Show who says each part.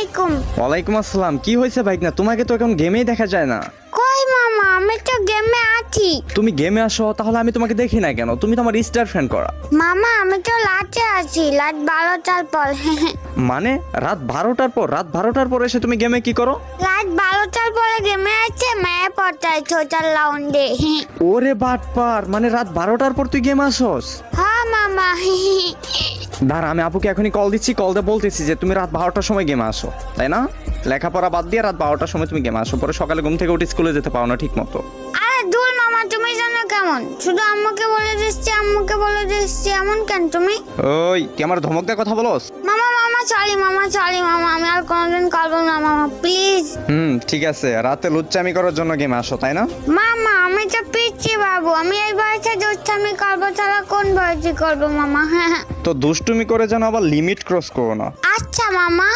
Speaker 1: আলাইকুম।
Speaker 2: ওয়ালাইকুম আসসালাম। কি হয়েছে ভাইকনা? তোমাকে তো এখন গেমেই দেখা যায় না।
Speaker 1: কই মামা, আমি তো গেমে আছি।
Speaker 2: তুমি গেমে আসো, তাহলে আমি তোমাকে দেখি না কেন? তুমি তো আমার স্টার ফ্যান করা।
Speaker 1: মামা আমি তো লাটে আছি, লাট 12টার পর।
Speaker 2: মানে রাত 12টার পর? রাত 12টার পর এসে তুমি গেমে কি করো?
Speaker 1: রাত 12টার পরে গেমে আছে, মেয়ে পড়তায় ছোটার লাউন্ডে।
Speaker 2: ওরে বাটপার, মানে রাত 12টার পর তুই গেম আসোস?
Speaker 1: হ্যাঁ মামা।
Speaker 2: দাঁড়া, আমি আপুকে এখনই কল দিচ্ছি, কল দিয়ে বলতেছি যে তুমি রাত 12টার সময় গেমে আসো, তাই না? লেখাপড়া বাদ দিয়ে রাত 12টার সময় তুমি গেমে আসো, পরে সকালে ঘুম থেকে উঠে স্কুলে যেতে পারো না ঠিক মতো।
Speaker 1: আরে দূর মামা, তুমি জানো কেমন? শুধু আম্মুকে বলে দিচ্ছি, আম্মুকে বলে দিচ্ছি, এমন কেন তুমি?
Speaker 2: ওই তুই আমার ধমক দিয়ে কথা বলস?
Speaker 1: মামা মামা সরি মামা, সরি মামা, আমি আর কোনোদিন করবো না মামা, প্লিজ।
Speaker 2: ঠিক আছে, রাতে লুচ্চামি করার জন্য গেমে আসো, তাই না?
Speaker 1: মামা আমি তো পিচ্ছি বাবু, আমি এই বয়সে দুষ্টামি করবো ছাড়া কোন বয়সে করবো মামা? হ্যাঁ
Speaker 2: তো দুষ্টুমি করে যেন আবার লিমিট ক্রস করো না।
Speaker 1: আচ্ছা মামা।